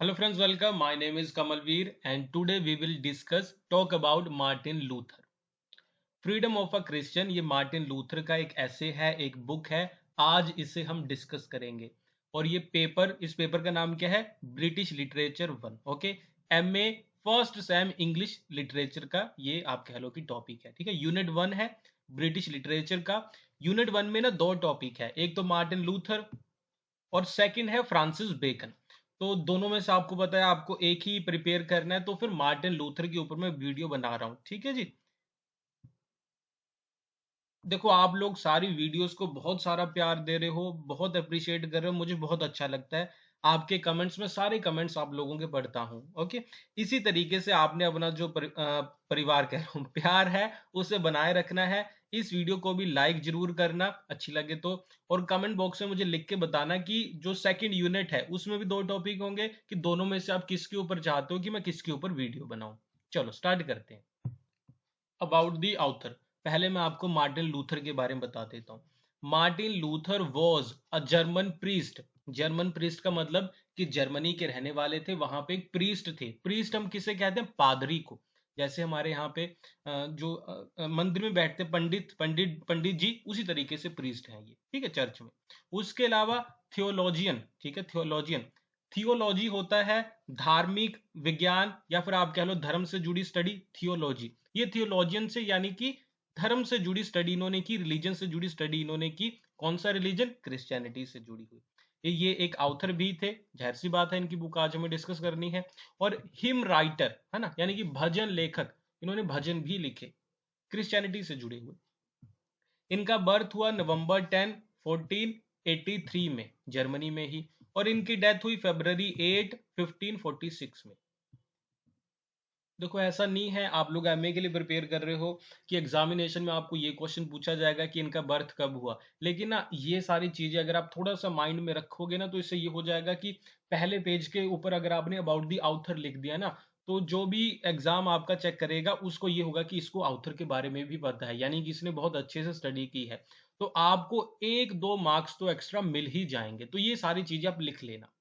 Hello friends, welcome. My name is Kamalveer and today we will talk about Martin Luther. Freedom of a Christian, ये Martin Luther का एक ऐसे है, एक book है। आज इसे हम डिस्कस करेंगे और इस पेपर का नाम क्या है? British literature one. Okay, MA first Sam English literature का ये आप कह लो कि टॉपिक है। ठीक है, यूनिट वन है ब्रिटिश लिटरेचर का। यूनिट वन में ना दो टॉपिक है, एक तो मार्टिन लूथर और सेकंड है फ्रांसिस बेकन। तो दोनों में से आपको पता है आपको एक ही प्रिपेयर करना है, तो फिर मार्टिन लूथर के ऊपर मैं वीडियो बना रहा हूं। ठीक है जी। देखो, आप लोग सारी वीडियोस को बहुत सारा प्यार दे रहे हो, बहुत अप्रिशिएट कर रहे हो, मुझे बहुत अच्छा लगता है। आपके कमेंट्स में सारे कमेंट्स आप लोगों के पढ़ता हूं। ओके, इसी तरीके से आपने अपना जो परिवार कह रहा हूं प्यार है उसे बनाए रखना है। इस वीडियो को भी लाइक जरूर करना अच्छी लगे तो, और कमेंट बॉक्स में मुझे लिख के बताना कि जो सेकंड यूनिट है उसमें भी दो टॉपिक होंगे, कि दोनों में से आप किसके ऊपर चाहते हो कि मैं किसके ऊपर वीडियो बनाऊं। चलो स्टार्ट करते हैं। अबाउट द ऑथर, पहले मैं आपको मार्टिन लूथर के बारे में बता देता हूँ। Martin Luther was a German priest. German priest का मतलब कि जर्मनी के रहने वाले थे, वहां पे एक प्रीस्ट थे। प्रीस्ट हम किसे कहते हैं? पादरी को। जैसे हमारे यहाँ पे जो मंदिर में बैठते पंडित जी, उसी तरीके से प्रीस्ट हैं ये। ठीक है, चर्च में। उसके अलावा थियोलॉजियन। ठीक है, थियोलॉजियन। थियोलॉजी होता है धार्मिक विज्ञान, या फिर आप कह लो धर्म से जुड़ी स्टडी, थियोलॉजी। ये थियोलॉजियन से यानी कि धर्म से जुड़ी स्टडी इन्होंने की, रिलीजन से जुड़ी स्टडी इन्होंने की। कौन सा रिलीजन? क्रिश्चियनिटी से जुड़ी हुई। ये एक ऑथर भी थे, जाहिर सी बात है इनकी बुक आज हमें डिस्कस करनी है। और हिम राइटर है ना, यानी कि भजन लेखक, इन्होंने भजन भी लिखे क्रिश्चियनिटी से जुड़े हुए। इनका बर्थ हुआ नवंबर 10 1483 में, जर्मनी में ही। और इनकी डेथ हुई February 8 1546 में। देखो, ऐसा नहीं है आप लोग एमए के लिए प्रिपेयर कर रहे हो कि एग्जामिनेशन में आपको ये क्वेश्चन पूछा जाएगा कि इनका बर्थ कब हुआ। लेकिन ना ये सारी चीजें अगर आप थोड़ा सा माइंड में रखोगे ना, तो इससे ये हो जाएगा कि पहले पेज के ऊपर अगर आपने अबाउट दी ऑथर लिख दिया ना, तो जो भी एग्जाम आपका चेक करेगा उसको ये होगा कि इसको ऑथर के बारे में भी पता है, यानी कि इसने बहुत अच्छे से स्टडी की है। तो आपको एक दो मार्क्स तो एक्स्ट्रा मिल ही जाएंगे। तो ये सारी चीजें आप लिख लेना।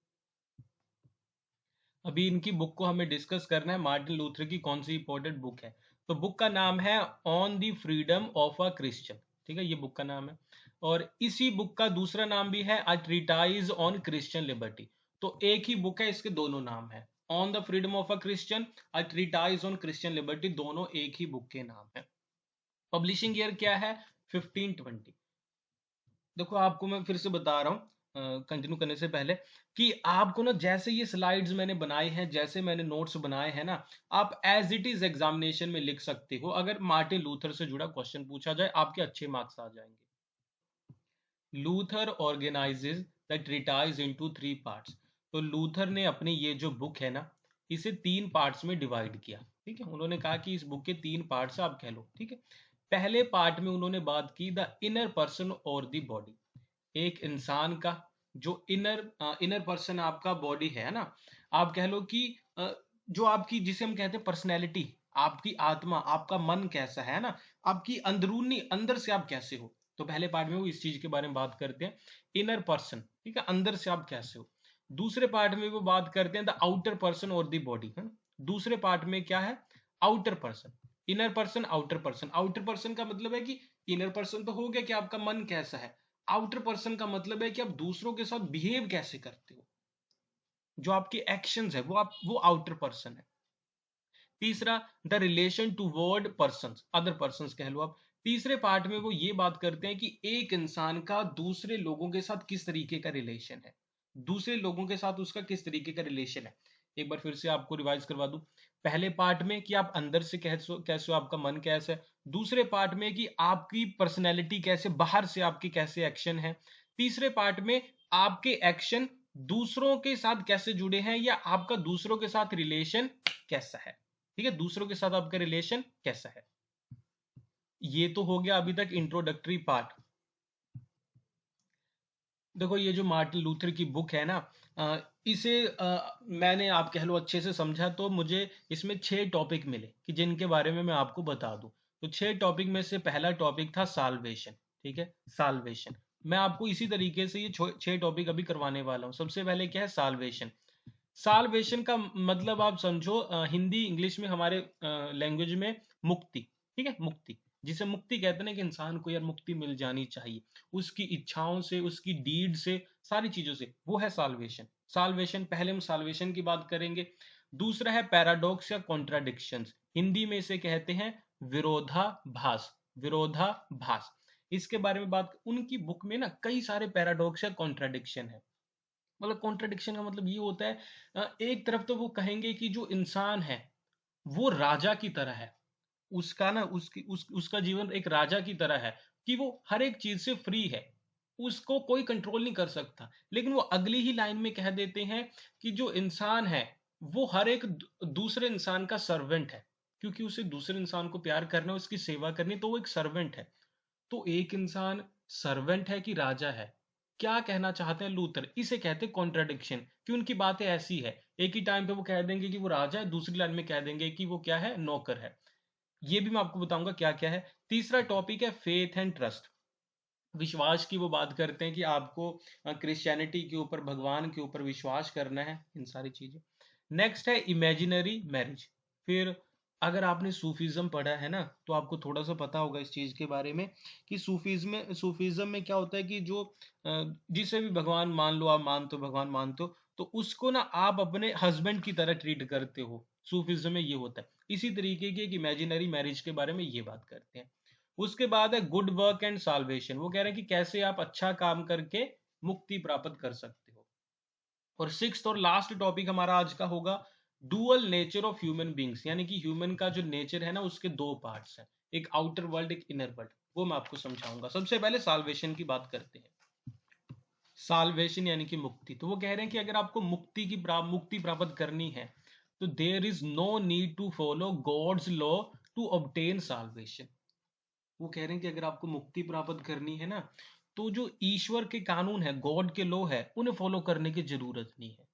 अभी इनकी बुक को हमें डिस्कस करना है, मार्टिन लूथर की कौन सी इंपॉर्टेंट बुक है। तो बुक का नाम है on the freedom of a Christian. ठीक है, ये बुक का नाम है। और इसी बुक का दूसरा नाम भी है अ ट्रीटाइज ऑन क्रिश्चियन लिबर्टी। तो एक ही बुक है, इसके दोनों नाम है, on the freedom of a Christian, a treatise on Christian liberty, दोनों एक ही बुक के नाम है। पब्लिशिंग ईयर क्या है? 1520। देखो, आपको मैं फिर से बता रहा हूँ कंटिन्यू करने से पहले, कि आपको ना जैसे ये स्लाइड्स मैंने बनाए हैं, जैसे मैंने नोट्स बनाए हैं ना, आप एज इट इज एग्जामिनेशन में लिख सकते हो। अगर मार्टिन लूथर से जुड़ा क्वेश्चन पूछा जाए, आपके अच्छे मार्क्स आ जाएंगे। Luther organises the treatise into three parts. तो लूथर ने अपनी ये जो बुक है ना, इसे तीन पार्ट्स में डिवाइड किया। ठीक है, उन्होंने कहा कि इस बुक के तीन पार्ट्स आप कह लो। ठीक है, पहले पार्ट में उन्होंने बात की द इनर पर्सन और द बॉडी। एक इंसान का जो इनर पर्सन आपका बॉडी है ना, आप कह लो कि जो आपकी, जिसे हम कहते हैं पर्सनैलिटी, आपकी आत्मा, आपका मन कैसा है ना, आपकी अंदरूनी, अंदर से आप कैसे हो। तो पहले पार्ट में वो इस चीज के बारे में बात करते हैं, इनर पर्सन। ठीक है, अंदर से आप कैसे हो। दूसरे पार्ट में वो बात करते हैं द आउटर पर्सन और द बॉडी है। दूसरे पार्ट में क्या है? Outer person. Inner person, outer person. Outer person का मतलब है कि इनर पर्सन तो हो गया कि आपका मन कैसा है। आउटर पर्सन का मतलब है कि आप दूसरों के साथ बिहेव कैसे करते हो, जो आपके एक्शंस है वो आउटर पर्सन है। तीसरा, the relation to word person, other person कह लो आप। तीसरे पार्ट में वो ये बात करते हैं कि एक इंसान का दूसरे लोगों के साथ किस तरीके का रिलेशन है, दूसरे लोगों के साथ उसका किस तरीके का रिलेशन है। एक बार फिर से आपको रिवाइज करवा दूं। पहले पार्ट में कि आप अंदर से कैसे कैसे हो, आपका मन कैसा है। दूसरे पार्ट में कि आपकी पर्सनैलिटी कैसे, बाहर से आपके कैसे एक्शन है। तीसरे पार्ट में आपके एक्शन दूसरों के साथ कैसे जुड़े हैं, या आपका दूसरों के साथ रिलेशन कैसा है। ठीक है, दूसरों के साथ आपका रिलेशन कैसा है। ये तो हो गया अभी तक इंट्रोडक्टरी पार्ट। देखो, ये जो मार्टिन लूथर की बुक है ना, इसे मैंने, आप कह लो, अच्छे से समझा, तो मुझे इसमें 6 टॉपिक मिले कि जिनके बारे में मैं आपको बता दूं। तो 6 टॉपिक में से पहला टॉपिक था साल्वेशन। ठीक है, साल्वेशन। मैं आपको इसी तरीके से ये 6 टॉपिक अभी करवाने वाला हूं। सबसे पहले क्या है? साल्वेशन। साल्वेशन का मतलब आप समझो, हिंदी इंग्लिश में हमारे लैंग्वेज में मुक्ति, ठीक है, मुक्ति, जिसे मुक्ति कहते हैं ना, कि इंसान को यार मुक्ति मिल जानी चाहिए उसकी इच्छाओं से, उसकी डीड से, सारी चीजों से, वो है साल्वेशन। साल्वेशन, पहले हम साल्वेशन की बात करेंगे। दूसरा है पैराडॉक्स या कॉन्ट्राडिक्शंस, हिंदी में इसे कहते हैं विरोधाभास, विरोधाभास। इसके बारे में बात, उनकी बुक में ना कई सारे पैराडॉक्स या कॉन्ट्राडिक्शन है। मतलब कॉन्ट्रडिक्शन का मतलब ये होता है, एक तरफ तो वो कहेंगे कि जो इंसान है वो राजा की तरह है, उसका ना उसका जीवन एक राजा की तरह है, कि वो हर एक चीज से फ्री है, उसको कोई कंट्रोल नहीं कर सकता। लेकिन वो अगली ही लाइन में कह देते हैं कि जो इंसान है वो हर एक दूसरे इंसान का सर्वेंट है, क्योंकि उसे दूसरे इंसान को प्यार करना है, उसकी सेवा करनी, तो वो एक सर्वेंट है। तो एक इंसान सर्वेंट है कि राजा है? क्या कहना चाहते हैं लूथर? इसे कहते हैं कॉन्ट्राडिक्शन, कि उनकी बातें ऐसी है, एक ही टाइम पे वो कह देंगे कि वो राजा है, दूसरी लाइन में कह देंगे कि वो क्या है, नौकर है। ये भी मैं आपको बताऊंगा क्या क्या है। तीसरा टॉपिक है फेथ एंड ट्रस्ट, विश्वास की वो बात करते हैं कि आपको क्रिश्चियनिटी के ऊपर, भगवान के ऊपर विश्वास करना है, इन सारी चीजें। नेक्स्ट है इमेजिनरी मैरिज। फिर अगर आपने सूफीज्म पढ़ा है ना, तो आपको थोड़ा सा पता होगा इस चीज के बारे में, कि सूफीज्म में क्या होता है कि जो जिसे भी भगवान मान लो, आप मानते हो, भगवान मानते हो, तो उसको ना आप अपने हस्बैंड की तरह ट्रीट करते हो। सूफीज्म में ये होता है। इसी तरीके की एक इमेजिनरी मैरिज के बारे में ये बात करते हैं। उसके बाद है गुड वर्क एंड साल्वेशन, वो कह रहे हैं कि कैसे आप अच्छा काम करके मुक्ति प्राप्त कर सकते हो। और सिक्स्थ और लास्ट टॉपिक हमारा आज का होगा dual nature of human beings, यानी कि ह्यूमन का जो नेचर है ना, उसके दो पार्ट्स हैं, एक आउटर वर्ल्ड, एक इनर वर्ल्ड, वो मैं आपको समझाऊंगा। सबसे पहले साल्वेशन की बात करते हैं। साल्वेशन यानी कि मुक्ति, तो वो कह रहे हैं कि अगर आपको मुक्ति प्राप्त करनी है, तो there is no need to follow God's law to obtain salvation. वो कह रहे हैं कि अगर आपको मुक्ति प्राप्त करनी है ना, तो जो ईश्वर के कानून है, गॉड के लॉ है, उन्हें फॉलो करने की जरूरत नहीं है।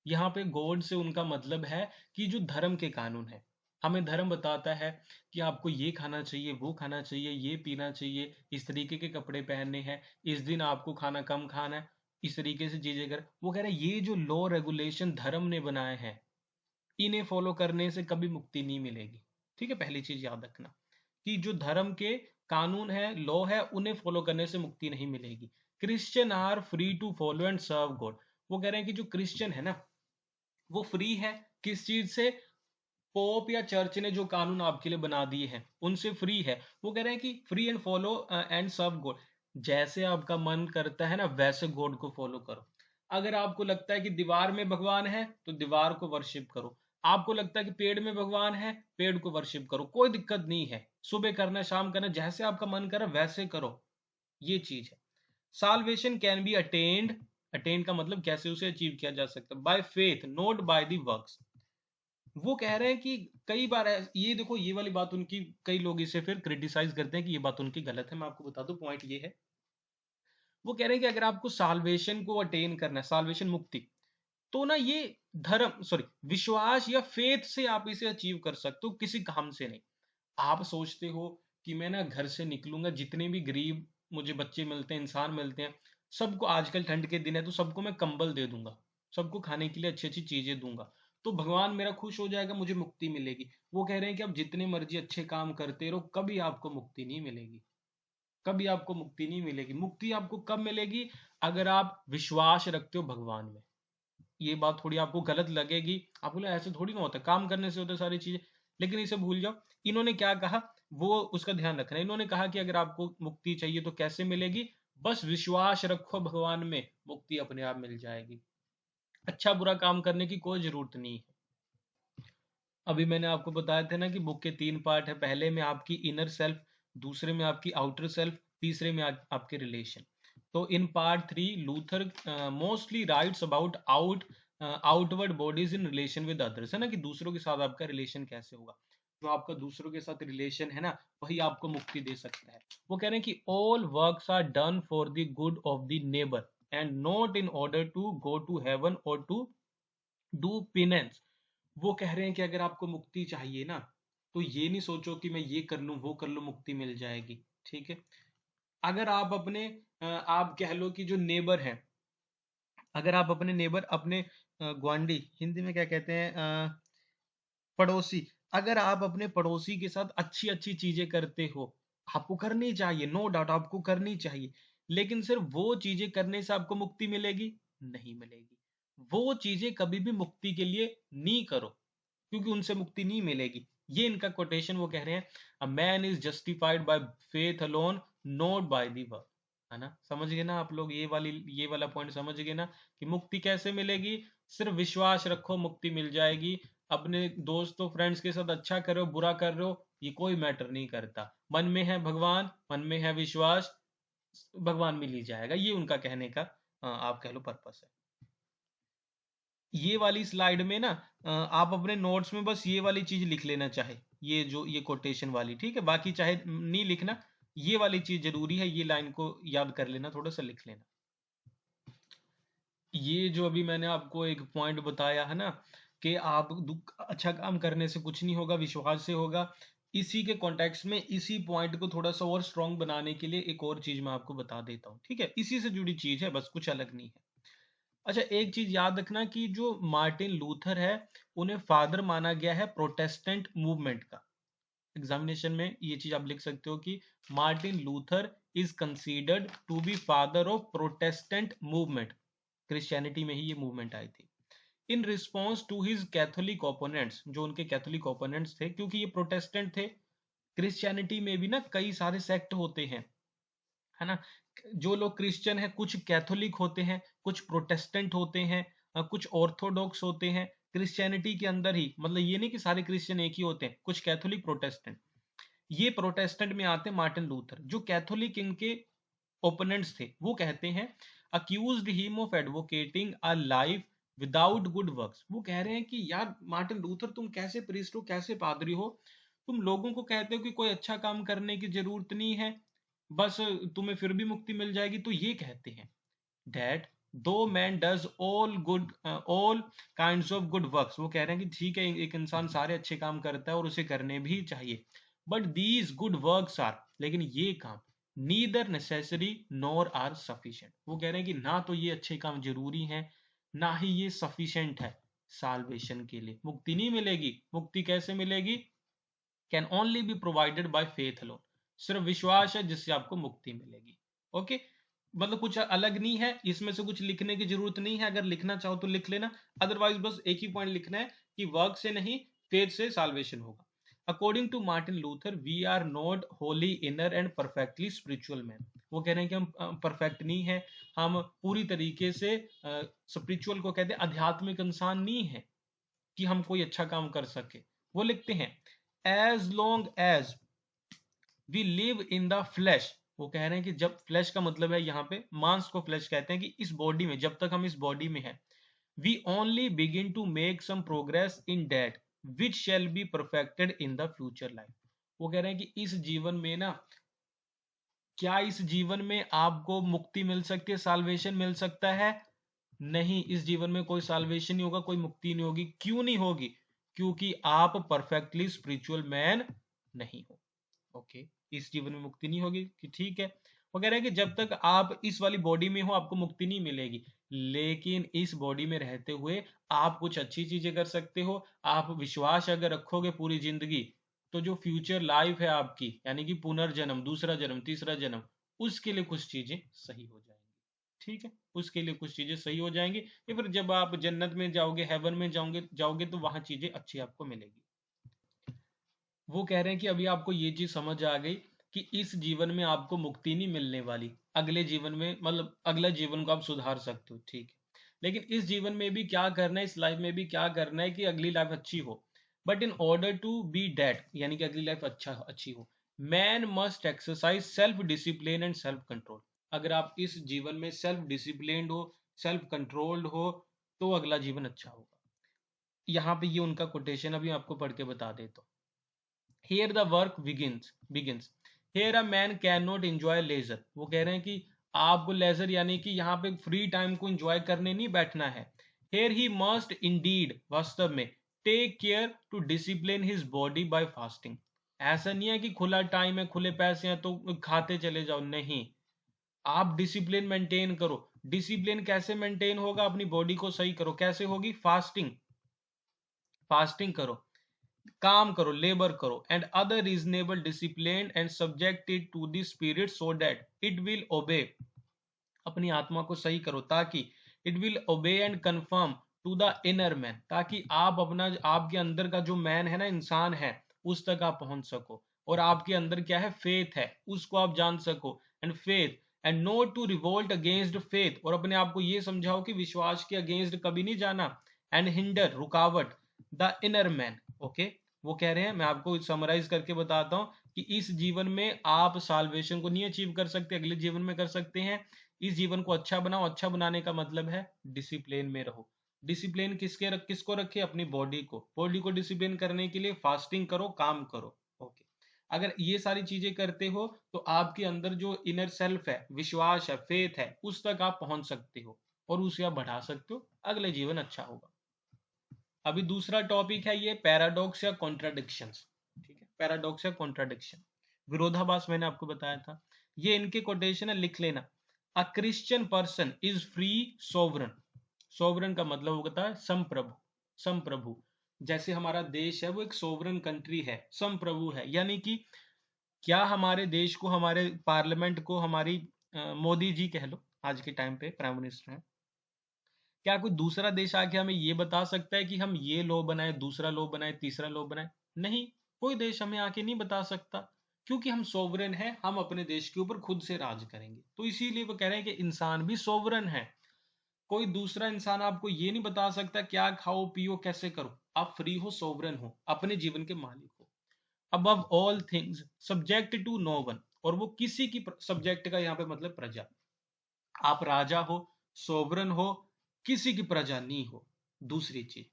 यहाँ पे गॉड से उनका मतलब है कि जो धर्म के कानून है, हमें धर्म बताता है कि आपको ये खाना चाहिए, वो खाना चाहिए, ये पीना चाहिए, इस तरीके के कपड़े पहनने हैं, इस दिन आपको खाना कम खाना है, इस तरीके से चीजें कर। वो कह रहे हैं ये जो लॉ रेगुलेशन धर्म ने बनाए हैं, इन्हें फॉलो करने से कभी मुक्ति नहीं मिलेगी। ठीक है, पहली चीज याद रखना कि जो धर्म के कानून है, लॉ है, उन्हें फॉलो करने से मुक्ति नहीं मिलेगी। Christian are free to follow and serve God. वो कह रहे हैं कि जो क्रिश्चियन है ना, वो फ्री है किस चीज से? पोप या चर्च ने जो कानून आपके लिए बना दिए हैं उनसे फ्री है। वो कह रहे हैं कि free and follow and serve God, जैसे आपका मन करता है ना, वैसे गॉड को फॉलो करो। अगर आपको लगता है कि दीवार में भगवान है, तो दीवार को वर्शिप करो। आपको लगता है कि पेड़ में भगवान है, पेड़ को वर्शिप करो, कोई दिक्कत नहीं है। सुबह करना, शाम करना, जैसे आपका मन करे वैसे करो। ये चीज है। Salvation can be attend, attain का मतलब कैसे उसे अचीव किया जा सकता है, by faith not by the works. वो कह रहे हैं कि कई बार ये देखो, ये वाली बात उनकी, कई लोग इसे फिर क्रिटिसाइज करते हैं कि ये बात उनकी गलत है। मैं आपको बता दूं, पॉइंट ये है, वो कह रहे हैं कि अगर आपको साल्वेशन को अटेन करना है, साल्वेशन मुक्ति, तो ना ये धर्म, सॉरी, विश्वास या फेथ से आप इसे अचीव कर सकते हो, किसी काम से नहीं। आप सोचते हो कि मैं ना घर से निकलूंगा, जितने भी गरीब मुझे बच्चे मिलते हैं, इंसान मिलते हैं, सबको, आजकल ठंड के दिन है तो सबको मैं कंबल दे दूंगा, सबको खाने के लिए अच्छी अच्छी चीजें दूंगा, तो भगवान मेरा खुश हो जाएगा, मुझे मुक्ति मिलेगी। वो कह रहे हैं कि आप जितने मर्जी अच्छे काम करते रहो, कभी आपको मुक्ति नहीं मिलेगी, कभी आपको मुक्ति नहीं मिलेगी। मुक्ति आपको कब मिलेगी? अगर आप विश्वास रखते हो भगवान में। ये बात थोड़ी आपको गलत लगेगी, आप बोले ऐसे थोड़ी ना होता, काम करने से होता है सारी चीजें, लेकिन इसे भूल जाओ। इन्होंने क्या कहा, वो उसका ध्यान रखना है। इन्होंने कहा कि अगर आपको मुक्ति चाहिए तो कैसे मिलेगी? बस विश्वास रखो भगवान में, मुक्ति अपने आप मिल जाएगी। अच्छा बुरा काम करने की कोई जरूरत नहीं है। अभी मैंने आपको बताया था ना कि बुक के तीन पार्ट है, पहले में आपकी इनर सेल्फ, दूसरे में आपकी आउटर सेल्फ, तीसरे में आपके रिलेशन। तो in part three Luther mostly writes about outward bodies in relation with others, है ना, कि दूसरों के साथ आपका रिलेशन कैसे होगा। जो आपका दूसरों के साथ रिलेशन है ना, वही आपको मुक्ति दे सकता है। वो कह रहे हैं कि all works are done for the good of the neighbour and not in order to go to heaven और टू डू पिनेंस। वो कह रहे हैं कि अगर आपको मुक्ति चाहिए ना, तो ये नहीं सोचो कि मैं ये कर लूं, वो कर लूं, मुक्ति मिल जाएगी। ठीक है, अगर आप अपने आप कह लो कि जो नेबर है, अगर आप अपने नेबर, अपने ग्वांडी, हिंदी में क्या कहते हैं, पड़ोसी, अगर आप अपने पड़ोसी के साथ अच्छी अच्छी चीजें करते हो, आपको करनी चाहिए, नो डाउट आपको करनी चाहिए, लेकिन सिर्फ वो चीजें करने से आपको मुक्ति मिलेगी? नहीं मिलेगी। वो चीजें कभी भी मुक्ति के लिए नहीं करो, क्योंकि उनसे मुक्ति नहीं मिलेगी। ये इनका कोटेशन वो कह रहे हैं, a man is justified by faith alone, not by the work. है ना, समझ गए ना आप लोग? ये वाला पॉइंट समझ गए ना, कि मुक्ति कैसे मिलेगी? सिर्फ विश्वास रखो, मुक्ति मिल जाएगी। अपने दोस्तों फ्रेंड्स के साथ अच्छा कर रहे हो, बुरा कर रहे हो, ये कोई मैटर नहीं करता। मन में है भगवान, मन में है विश्वास, भगवान मिल ही जाएगा। ये उनका कहने का आप कह लो पर्पस है। ये वाली स्लाइड में ना आप अपने नोट्स में बस ये वाली चीज लिख लेना, चाहे ये जो ये कोटेशन वाली, ठीक है, बाकी चाहे नहीं लिखना, ये वाली चीज जरूरी है, ये लाइन को याद कर लेना, थोड़ा सा लिख लेना। ये जो अभी मैंने आपको एक पॉइंट बताया है ना, कि आप अच्छा काम करने से कुछ नहीं होगा, विश्वास से होगा, इसी के कॉन्टेक्स्ट में इसी पॉइंट को थोड़ा सा और स्ट्रॉन्ग बनाने के लिए एक और चीज मैं आपको बता देता हूँ, ठीक है? इसी से जुड़ी चीज है, बस कुछ अलग नहीं है। अच्छा, एक चीज याद रखना कि जो मार्टिन लूथर है, उन्हें फादर माना गया है प्रोटेस्टेंट मूवमेंट का। एग्जामिनेशन में ये चीज आप लिख सकते हो कि Martin Luther is considered to be father of Protestant movement. Christianity में ही ये मूवमेंट आई थी। In response to his Catholic opponents, जो उनके कैथोलिक ओपोनेंट्स थे, क्योंकि ये प्रोटेस्टेंट थे। क्रिश्चियनिटी में भी ना कई सारे सेक्ट होते हैं, है ना? जो लोग क्रिश्चियन है, कुछ कैथोलिक होते हैं, कुछ प्रोटेस्टेंट होते हैं, कुछ ऑर्थोडॉक्स होते हैं। क्रिश्चियनिटी के अंदर ही, मतलब ये नहीं कि सारे क्रिश्चियन एक ही होते हैं, कुछ कैथोलिक, प्रोटेस्टेंट। ये प्रोटेस्टेंट में आते हैं मार्टिन लूथर। जो कैथोलिक इनके ओपोनेंट्स थे, वो कहते हैं, accused him of advocating a life without good works. वो कह रहे हैं कि यार मार्टिन लूथर, तुम कैसे प्रीस्ट हो, कैसे पादरी हो, तुम लोगों को कहते हो कि कोई अच्छा काम करने की जरूरत नहीं है, बस तुम्हें फिर भी मुक्ति मिल जाएगी। तो ये कहते हैं that though man does all kinds of good works, वो कह रहे हैं कि ठीक है, एक इंसान सारे अच्छे काम करता है और उसे करने भी चाहिए, but these good works are, लेकिन ये काम neither necessary nor are sufficient। वो कह रहे हैं कि ना तो ये अच्छे काम जरूरी हैं, ना ही ये sufficient है salvation के लिए। मुक्ति नहीं मिलेगी। मुक्ति कैसे मिलेगी? Can only be provided by faith alone. सिर्फ विश्वास है जिससे आपको मुक्ति मिलेगी। ओके, मतलब कुछ अलग नहीं है इसमें से, कुछ लिखने की जरूरत नहीं है। अगर लिखना चाहो तो लिख लेना, अदरवाइज बस एक ही पॉइंट लिखना है कि वर्क से नहीं, फेथ से साल्वेशन होगा। According to Martin Luther, we are not holy inner and perfectly spiritual man. वो कह रहे हैं कि हम परफेक्ट नहीं है, हम पूरी तरीके से स्पिरिचुअल को कहते हैं आध्यात्मिक इंसान नहीं है कि हम कोई अच्छा काम कर सके। वो लिखते हैं, as long as we live in the flesh. वो कह रहे हैं कि जब फ्लैश का मतलब है यहाँ पे मांस को फ्लैश कहते हैं, कि इस बॉडी में, जब तक हम इस बॉडी में हैं, we only begin to make some progress in that which shall be perfected in the future life. वो कह रहे हैं कि इस जीवन में ना, क्या इस जीवन में आपको मुक्ति मिल सकती है, साल्वेशन मिल सकता है? नहीं, इस जीवन में कोई साल्वेशन नहीं होगा, कोई मुक्ति नहीं होगी। क्यों नहीं होगी? क्योंकि आप परफेक्टली स्पिरिचुअल मैन नहीं हो। ओके, इस जीवन में मुक्ति नहीं होगी, कि ठीक है। वो कह रहे हैं कि जब तक आप इस वाली बॉडी में हो, आपको मुक्ति नहीं मिलेगी, लेकिन इस बॉडी में रहते हुए आप कुछ अच्छी चीजें कर सकते हो। आप विश्वास अगर रखोगे पूरी जिंदगी, तो जो फ्यूचर लाइफ है आपकी, यानी कि पुनर्जन्म, दूसरा जन्म, तीसरा जन्म, उसके लिए कुछ चीजें सही हो जाएंगी। ठीक है, उसके लिए कुछ चीजें सही हो जाएंगी, या फिर जब आप जन्नत में जाओगे, हेवन में जाओगे तो वहां चीजें अच्छी आपको मिलेगी। वो कह रहे हैं कि अभी आपको ये चीज समझ आ गई कि इस जीवन में आपको मुक्ति नहीं मिलने वाली, अगले जीवन में, मतलब अगला जीवन को आप सुधार सकते हो, ठीक है, लेकिन इस जीवन में भी क्या करना है, इस लाइफ में भी क्या करना है कि अगली लाइफ अच्छी हो। But in order to be that, यानी कि अगली लाइफ अच्छी हो, man must exercise self discipline and self control. अगर आप इस जीवन में सेल्फ डिसिप्लिन हो, सेल्फ कंट्रोल्ड हो, तो अगला जीवन अच्छा होगा। यहाँ पे ये उनका कोटेशन अभी आपको पढ़ के बता देता हूँ। Here the work begins. Here a man cannot enjoy leisure। वो कह रहे हैं कि आपको लेजर, यानी कि यहाँ पे फ्री टाइम को एंजॉय करने नहीं बैठना है। Here he must indeed, वास्तव में, take care to discipline his body by fasting। ऐसा नहीं है कि खुला टाइम है, खुले पैसे हैं तो खाते चले जाओ, नहीं, आप डिसिप्लिन मेंटेन करो। डिसिप्लिन कैसे मेंटेन होगा? अपनी बॉडी को सही करो। कैसे होगी? फास्टिंग, फास्टिंग करो, काम करो, लेबर करो, and other reasonable discipline and subject it to the spirit so that it will obey. अपनी आत्मा को सही करो ताकि it will obey and conform to the inner man, ताकि आप अपना, आपके अंदर का जो मैन है ना, इंसान है, उस तक आप पहुंच सको। और आपके अंदर क्या है? फेथ है, उसको आप जान सको। And faith and not to revolt against faith, और अपने आप को ये समझाओ कि विश्वास के अगेंस्ट कभी नहीं जाना। एंड हिंडर, रुकावट, द इनर मैन। ओके, वो कह रहे हैं, मैं आपको समराइज करके बताता हूं कि इस जीवन में आप साल्वेशन को नहीं अचीव कर सकते, अगले जीवन में कर सकते हैं। इस जीवन को अच्छा बनाओ। अच्छा बनाने का मतलब है डिसिप्लिन में रहो। डिसिप्लिन किसको रखे? अपनी बॉडी को। बॉडी को डिसिप्लिन करने के लिए फास्टिंग करो, काम करो। ओके, अगर ये सारी चीजें करते हो तो आपके अंदर जो इनर सेल्फ है, विश्वास है, फेथ है, उस तक आप पहुंच सकते हो और उसे आप बढ़ा सकते हो। अगले जीवन अच्छा होगा। अभी दूसरा टॉपिक है ये पैराडॉक्स या कॉन्ट्राडिक्शंस। ठीक है, पैराडॉक्स या कॉन्ट्राडिक्शन, विरोधाभास, मैंने आपको बताया था। ये इनके कोटेशन है, लिख लेना। A Christian person is free sovereign. Sovereign का मतलब होता है संप्रभु। संप्रभु, जैसे हमारा देश है वो एक सोवरन कंट्री है, संप्रभु है, यानी कि क्या हमारे देश को, हमारे पार्लियामेंट को, हमारी मोदी जी कह लो, आज के टाइम पे प्राइम मिनिस्टर हैं, क्या कोई दूसरा देश आके हमें ये बता सकता है कि हम ये लॉ बनाए, दूसरा लॉ बनाए, तीसरा लॉ बनाए? नहीं, कोई देश हमें आके नहीं बता सकता, क्योंकि हम सोवरेन हैं। हम अपने देश के ऊपर खुद से राज करेंगे। तो इसीलिए वो कह रहे हैं कि इंसान भी सोवरेन है। कोई दूसरा इंसान आपको ये नहीं बता सकता क्या खाओ पियो कैसे करो। आप फ्री हो, सोवरेन हो, अपने जीवन के मालिक हो। Above all things subject to no one, और वो किसी की, सब्जेक्ट का यहाँ पे मतलब प्रजा। आप राजा हो, सोवरन हो, किसी की प्रजा नहीं हो। दूसरी चीज,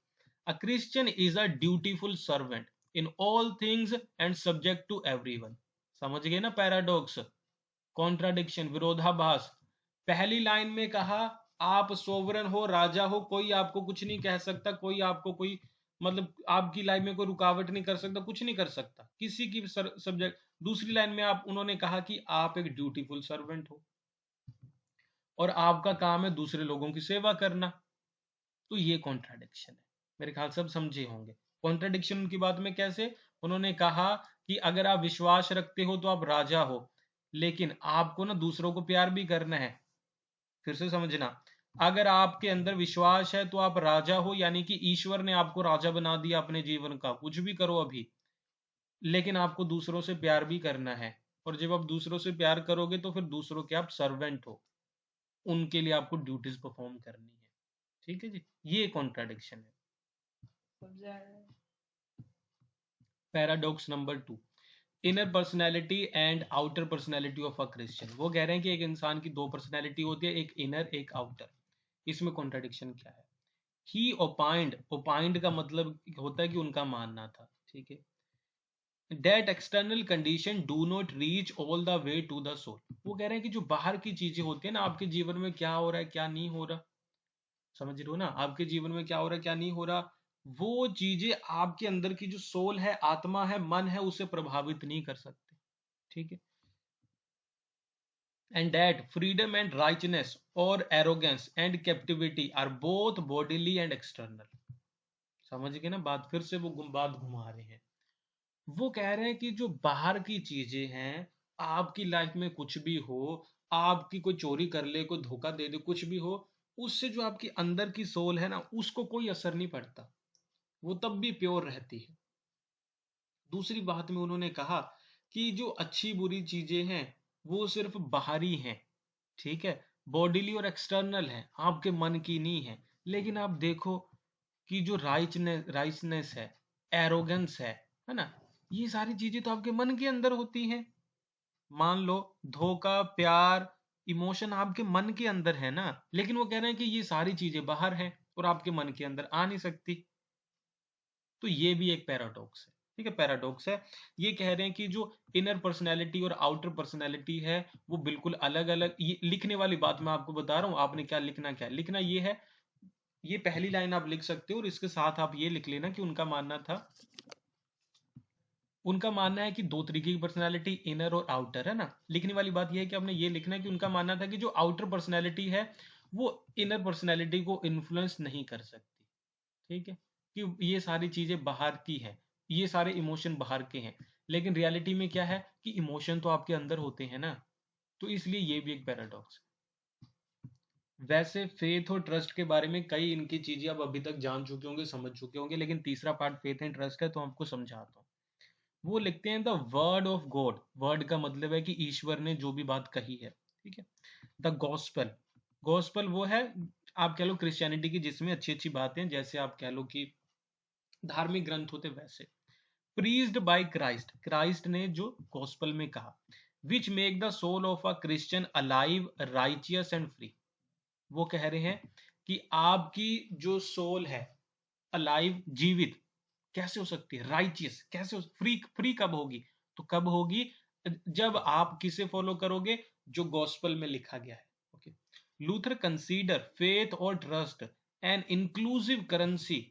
a Christian is a dutiful servant in all things and subject to everyone. समझ गए ना पैराडॉक्स, कॉन्ट्राडिक्शन, विरोधाभास। पहली लाइन में कहा आप सोवरन हो, राजा हो, कोई आपको कुछ नहीं कह सकता, कोई आपको कोई, मतलब आपकी लाइफ में कोई रुकावट नहीं कर सकता, कुछ नहीं कर सकता किसी की सब्जेक्ट। दूसरी लाइन में आप, उन्होंने कहा कि आप एक ड्यूटीफुल सर्वेंट हो और आपका काम है दूसरे लोगों की सेवा करना। तो ये कॉन्ट्राडिक्शन है। मेरे ख्याल से अब समझे होंगे कॉन्ट्राडिक्शन उनकी बात में कैसे। उन्होंने कहा कि अगर आप विश्वास रखते हो तो आप राजा हो, लेकिन आपको ना दूसरों को प्यार भी करना है। फिर से समझना, अगर आपके अंदर विश्वास है तो आप राजा हो, यानी कि ईश्वर ने आपको राजा बना दिया अपने जीवन का, कुछ भी करो अभी, लेकिन आपको दूसरों से प्यार भी करना है। और जब आप दूसरों से प्यार करोगे तो फिर दूसरों के आप सर्वेंट हो, उनके लिए आपको ड्यूटीज परफॉर्म करनी है। ठीक है जी, ये कॉन्ट्राडिक्शन है। Paradox number 2, inner personality and outer personality of a Christian. वो कह रहे हैं कि एक इंसान की दो पर्सनैलिटी होती है, एक इनर एक आउटर। इसमें कॉन्ट्राडिक्शन क्या है? ही ओपाइंड, ओपाइंड का मतलब होता है कि उनका मानना था, ठीक है, that external condition do not reach all the way to the soul। वो कह रहे हैं कि जो बाहर की चीजें होती है ना, आपके जीवन में क्या हो रहा है क्या नहीं हो रहा, समझ रहे हो ना, आपके जीवन में क्या हो रहा है क्या नहीं हो रहा, वो चीजें आपके अंदर की जो सोल है, आत्मा है, मन है, उसे प्रभावित नहीं कर सकते। ठीक है, and that freedom and righteousness or arrogance and captivity are both bodily and external। समझ गए ना बात, फिर से वो बात घुमा रहे हैं। वो कह रहे हैं कि जो बाहर की चीजें हैं, आपकी लाइफ में कुछ भी हो, आपकी कोई चोरी कर ले, कोई धोखा दे दे, कुछ भी हो, उससे जो आपकी अंदर की सोल है ना, उसको कोई असर नहीं पड़ता, वो तब भी प्योर रहती है। दूसरी बात में उन्होंने कहा कि जो अच्छी बुरी चीजें हैं वो सिर्फ बाहरी हैं, ठीक है, बॉडीली और एक्सटर्नल है, आपके मन की नहीं है। लेकिन आप देखो कि जो राइचनेस है, एरोगेंस है ना, ये सारी चीजें तो आपके मन के अंदर होती हैं। मान लो धोखा, प्यार, इमोशन आपके मन के अंदर है ना, लेकिन वो कह रहे हैं कि ये सारी चीजें बाहर हैं और आपके मन के अंदर आ नहीं सकती। तो ये भी एक पैराडॉक्स है। ठीक है, पैराडॉक्स है। ये कह रहे हैं कि जो इनर पर्सनैलिटी और आउटर पर्सनैलिटी है वो बिल्कुल अलग अलग। ये लिखने वाली बात मैं आपको बता रहा हूं, आपने क्या लिखना, क्या लिखना ये है, ये पहली लाइन आप लिख सकते हो और इसके साथ आप ये लिख लेना कि उनका मानना था, उनका मानना है कि दो तरीके की पर्सनैलिटी, इनर और आउटर, है ना। लिखने वाली बात यह है कि आपने ये लिखना है कि उनका मानना था कि जो आउटर पर्सनैलिटी है वो इनर पर्सनैलिटी को इन्फ्लुएंस नहीं कर सकती। ठीक है, कि ये सारी चीजें बाहर की हैं, ये सारे इमोशन बाहर के हैं, लेकिन रियलिटी में क्या है कि इमोशन तो आपके अंदर होते हैं ना। तो इसलिए ये भी एक पैराडॉक्स है। वैसे फेथ और ट्रस्ट के बारे में कई इनकी चीजें आप अभी तक जान चुके होंगे, समझ चुके होंगे, लेकिन तीसरा पार्ट फेथ एंड ट्रस्ट है, तो आपको समझाता हूँ। वो लिखते हैं the word of God. Word का मतलब है कि ईश्वर ने जो भी बात कही है। ठीक है। द गॉस्पेल, गॉस्पेल वो है, आप कह लो क्रिश्चियनिटी की, जिसमें अच्छी अच्छी बातें, जैसे आप कह लो कि धार्मिक ग्रंथ होते वैसे। प्रीज्ड बाय क्राइस्ट, क्राइस्ट ने जो गॉस्पेल में कहा। Which make the soul of a Christian alive, righteous and free. वो कह रहे हैं कि आपकी जो सोल है, अलाइव, जीवित कैसे हो सकती है, राइचियस कैसे हो, फ्री, फ्री कब होगी, तो कब होगी, जब आप किसे फॉलो करोगे, जो गॉस्पेल में लिखा गया है। ओके। लूथर कंसीडर फेथ और trust an inclusive currency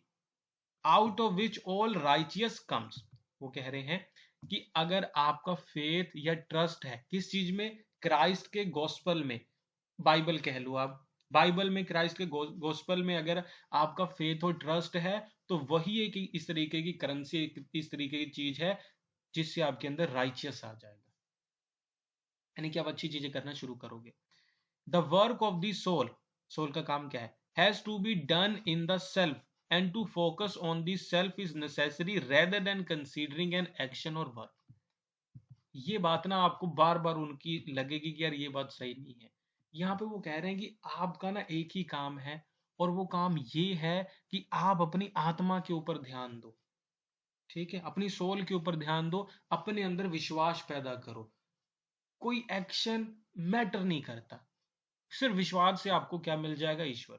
out of which all righteous comes. वो कह रहे हैं कि अगर आपका फेथ या ट्रस्ट है किस चीज में, क्राइस्ट के गॉस्पेल में, बाइबल कह लो आप, बाइबल में क्राइस्ट के गॉस्पेल में अगर आपका फेथ और ट्रस्ट है, तो वही एक इस तरीके की करेंसी, इस तरीके की चीज है जिससे आपके अंदर राइचियस आ जाएगा, यानी कि आप अच्छी चीजें करना शुरू करोगे। The work of the soul, soul का काम क्या है, has to be done in the self and to focus on the self is necessary rather than considering an action और वर्क। ये बात ना आपको बार बार उनकी लगेगी कि यार ये बात सही नहीं है। यहाँ पे वो कह रहे हैं कि आपका ना एक ही काम है, और वो काम ये है कि आप अपनी आत्मा के ऊपर ध्यान दो। ठीक है, अपनी सोल के ऊपर ध्यान दो, अपने अंदर विश्वास पैदा करो। कोई एक्शन मैटर नहीं करता, सिर्फ विश्वास से आपको क्या मिल जाएगा, ईश्वर।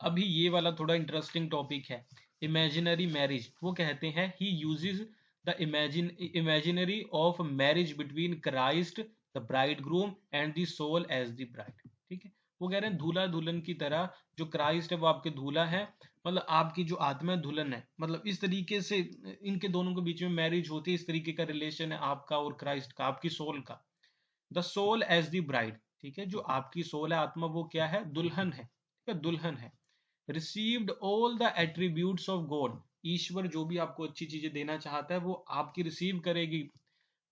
अभी ये वाला थोड़ा इंटरेस्टिंग टॉपिक है, इमेजिनरी मैरिज। वो कहते हैं he uses the imaginary of marriage between Christ the bridegroom and the soul as the bride. ठीक है, वो कह रहे हैं दूल्हा दुल्हन की तरह, जो क्राइस्ट है वो आपके दूल्हा है, मतलब आपकी जो आत्मा दुल्हन है, मतलब इस तरीके से इनके दोनों के बीच में मैरिज होती है, इस तरीके का रिलेशन है आपका और क्राइस्ट का, आपकी सोल का। The soul as the bride, ठीक है, जो आपकी सोल है, आत्मा, वो क्या है, दुल्हन है। ठीक है, दुल्हन है। Received all the attributes of God, ईश्वर जो भी आपको अच्छी चीजें देना चाहता है वो आपकी रिसीव करेगी।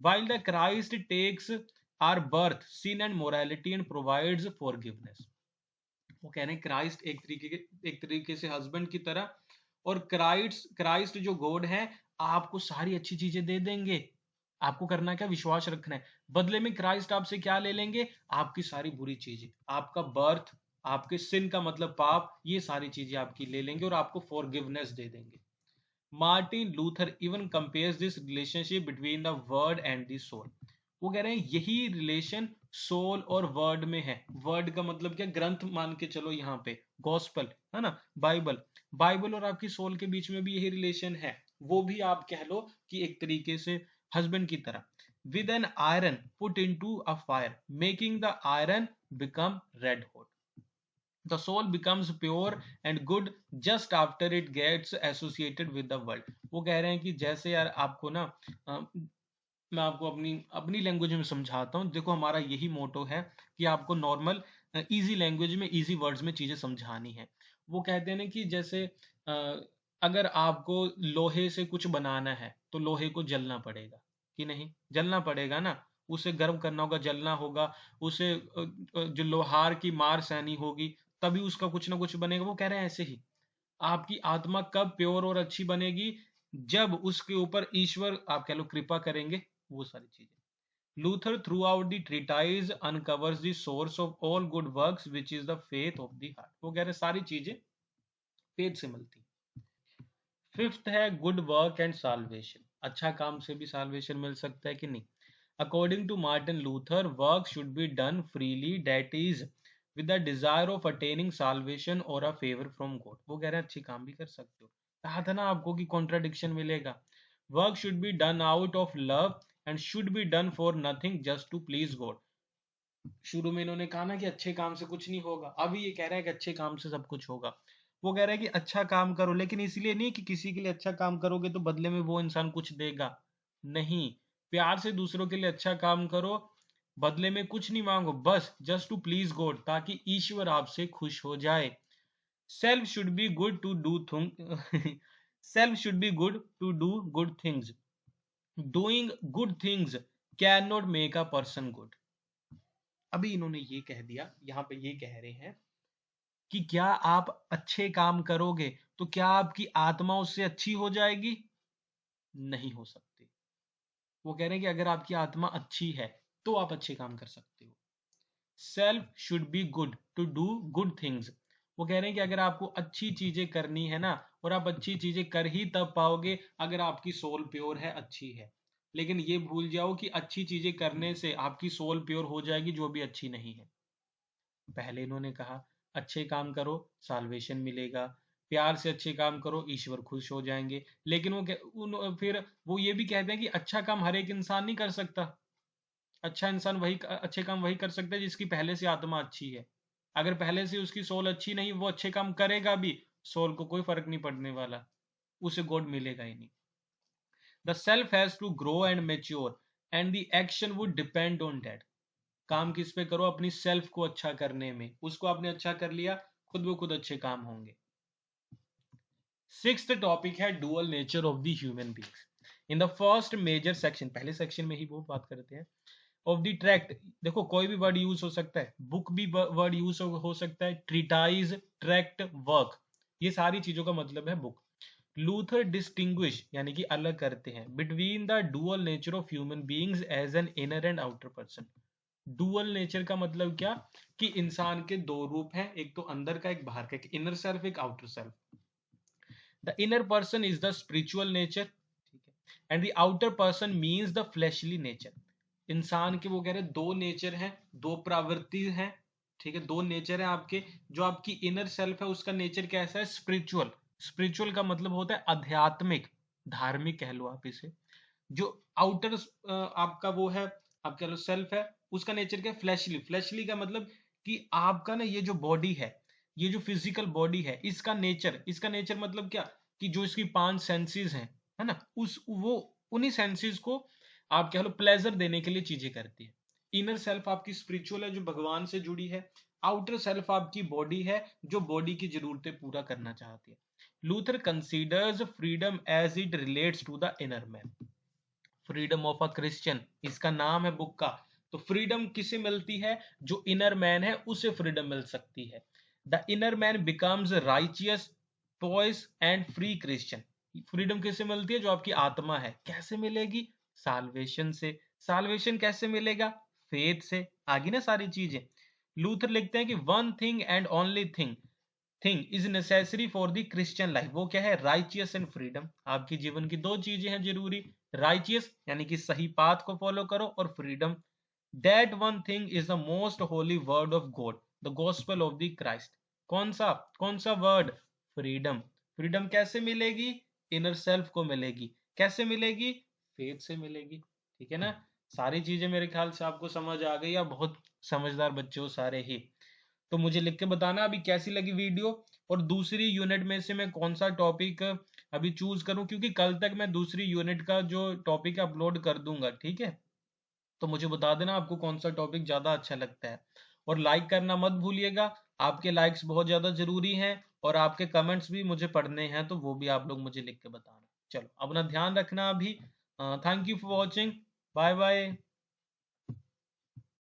while the Christ takes our birth, sin and morality and provides forgiveness। वो कह रहे हैं क्राइस्ट एक तरीके से हस्बैंड की तरह, और क्राइस्ट क्राइस्ट जो गॉड है, आपको सारी अच्छी चीजें दे देंगे। आपको करना क्या, विश्वास रखना है। बदले में क्राइस्ट आपसे क्या ले लेंगे, आपकी सारी बुरी चीजें, आपका बर्थ, आपके सिन का मतलब पाप, ये सारी चीजें आपकी ले लेंगे और आपको फॉरगिवनेस दे देंगे। Martin Luther even compares this relationship between the word and the soul. वो कह रहे हैं यही रिलेशन सोल और वर्ड में है। वर्ड का मतलब क्या, ग्रंथ मान के चलो, यहाँ पे गॉस्पल है ना, बाइबल, बाइबल और आपकी सोल के बीच में भी यही रिलेशन है। वो भी आप कह लो कि एक तरीके से हस्बैंड की तरह। With an iron put into a fire making the iron become red hot, the soul becomes pure and good just after it gets associated with the world। वो कह रहे हैं कि जैसे यार आपको ना, मैं आपको अपनी अपनी लैंग्वेज में समझाता हूँ। देखो हमारा यही मोटो है कि आपको नॉर्मल इजी लैंग्वेज में, इजी वर्ड्स में चीजें समझानी है। वो कहते हैं ना कि जैसे अगर आपको लोहे से कुछ बनाना है तो लोहे को जलना पड़ेगा कि नहीं, जलना पड़ेगा ना, उसे गर्म करना होगा, जलना होगा, उसे जो लोहार की मार सहनी होगी, तभी उसका कुछ ना कुछ बनेगा। वो कह रहे हैं ऐसे ही आपकी आत्मा कब प्योर और अच्छी बनेगी, जब उसके ऊपर ईश्वर, आप कह लो, कृपा करेंगे, वो सारी चीजें। Luther through out the treatise uncovers the source of all good works which is the faith of the heart. वो कह रहे हैं सारी चीजें फेथ से मिलती। फिफ्थ है गुड वर्क एंड साल्वेशन, अच्छा काम से भी साल्वेशन मिल सकता है कि नहीं। According to Martin Luther work should be done freely, that is with the desire of attaining salvation और अ फेवर फ्रॉम गॉड। वो कह रहे हैं अच्छी काम भी कर सकते हो, कहा था ना आपको कि कॉन्ट्राडिक्शन मिलेगा। Work should be done out of love and should be done for nothing just to please God. शुरू में इन्होंने कहा ना कि अच्छे काम से कुछ नहीं होगा, अभी ये कह रहा है कि अच्छे काम से सब कुछ होगा। वो कह रहा है कि अच्छा काम करो, लेकिन इसलिए नहीं कि किसी के लिए अच्छा काम करोगे तो बदले में वो इंसान कुछ देगा, नहीं, प्यार से दूसरों के लिए अच्छा काम करो, बदले में कुछ नहीं मांगो, बस जस्ट टू प्लीज गॉड, ताकि ईश्वर आपसे खुश हो जाए। Self should be good to do thing self should be good to do good things, doing good things can not make a person good. अभी इन्होंने ये कह दिया, यहाँ पे ये कह रहे हैं कि क्या आप अच्छे काम करोगे तो क्या आपकी आत्मा उससे अच्छी हो जाएगी? नहीं हो सकती। वो कह रहे हैं कि अगर आपकी आत्मा अच्छी है तो आप अच्छे काम कर सकते हो। Self should be good to do good things. वो कह रहे हैं कि अगर आपको अच्छी चीजें करनी है ना, और आप अच्छी चीजें कर ही तब पाओगे अगर आपकी सोल प्योर है, अच्छी है। लेकिन ये भूल जाओ कि अच्छी चीजें करने से आपकी सोल प्योर हो जाएगी, जो भी अच्छी नहीं है। पहले इन्होंने कहा अच्छे काम करो, साल्वेशन मिलेगा। प्यार से अच्छे काम करो, ईश्वर खुश हो जाएंगे। लेकिन फिर वो ये भी कहते हैं कि अच्छा काम हर एक इंसान नहीं कर सकता। अच्छा इंसान वही, अच्छे काम वही कर सकता है जिसकी पहले से आत्मा अच्छी है। अगर पहले से उसकी सोल अच्छी नहीं, वो अच्छे काम करेगा भी, सोल को कोई फर्क नहीं पड़ने वाला, उसे गॉड मिलेगा ही नहीं। The self has to grow and mature and the action would depend on that. काम किस पे करो? अपनी सेल्फ को अच्छा करने में। उसको आपने अच्छा कर लिया, खुद ब खुद अच्छे काम होंगे। सिक्स्थ टॉपिक है dual nature of the human beings. In the first major section, पहले सेक्शन में ही वो बात करते हैं, ऑफ द ट्रैक्ट। देखो कोई भी वर्ड यूज हो सकता है, बुक भी वर्ड यूज हो सकता है, ट्रीटाइज, ट्रैक्ट, वर्क, ये सारी चीजों का मतलब है बुक। लूथर डिस्टिंग्विश यानी कि अलग करते हैं between the dual nature of human beings as an inner and outer person. Dual nature का मतलब क्या? कि इंसान के दो रूप हैं, एक तो अंदर का, एक बाहर का, एक इनर सेल्फ, एक outer self. The inner person is the spiritual nature, ठीक है, and the outer person means the fleshly nature. इंसान के, वो कह रहे दो नेचर हैं, दो प्रवृत्ति हैं, ठीक है, दो नेचर है आपके। जो आपकी इनर सेल्फ है उसका नेचर कैसा है? स्पिरिचुअल। स्पिरिचुअल का मतलब होता है आध्यात्मिक, धार्मिक कह लो आप इसे। जो आउटर आपका वो है, आप कह लो सेल्फ है, उसका नेचर क्या है? फ्लैशली। फ्लैशली का मतलब कि आपका ना ये जो बॉडी है, ये जो फिजिकल बॉडी है, इसका नेचर मतलब क्या? कि जो इसकी 5 सेंसेस हैं, है ना, उस वो उन्हीं सेंसेस को आप कह लो प्लेजर देने के लिए चीजें करती है। इनर सेल्फ आपकी स्पिरिचुअल है, जो भगवान से जुड़ी है। आउटर सेल्फ आपकी बॉडी है, जो बॉडी की जरूरतें पूरा करना चाहती है। Luther considers freedom as it relates to the inner man. Freedom of a Christian इसका नाम है बुक का। तो फ्रीडम किसे मिलती है? जो इनर मैन है उसे फ्रीडम मिल सकती है। The inner man becomes righteous, poised and free Christian. Freedom किसे मिलती है? जो आपकी आत्मा है। कैसे मिलेगी? साल्वेशन से। साल्वेशन कैसे मिलेगा? फेथ से। आगे ना सारी चीजें। लूथर लिखते हैं कि one thing and only thing is necessary for the Christian life. वो क्या है? Righteous and freedom. आपकी जीवन की दो चीजें हैं जरूरी। राइचियस यानी कि सही पाथ को फॉलो करो, और freedom. That one thing is the most Holi word of God, the gospel of the Christ. कौन सा वर्ड? फ्रीडम। फ्रीडम कैसे मिलेगी? इनर सेल्फ को मिलेगी। कैसे मिलेगी? फेथ से मिलेगी। ठीक है ना? सारी चीजें मेरे ख्याल से आपको समझ आ गई, या बहुत समझदार बच्चे हो सारे ही। तो मुझे लिख के बताना अभी कैसी लगी वीडियो, और दूसरी यूनिट में से मैं कौन सा टॉपिक अभी चूज करूं, क्योंकि कल तक मैं दूसरी यूनिट का जो टॉपिक है अपलोड कर दूंगा, ठीक है। तो मुझे बता देना आपको कौन सा टॉपिक ज्यादा अच्छा लगता है, और लाइक करना मत भूलिएगा। आपके लाइक्स बहुत ज्यादा जरूरी हैं, और आपके कमेंट्स भी मुझे पढ़ने हैं, तो वो भी आप लोग मुझे लिख के बताना। चलो अपना ध्यान रखना अभी। Thank you for watching. Bye bye.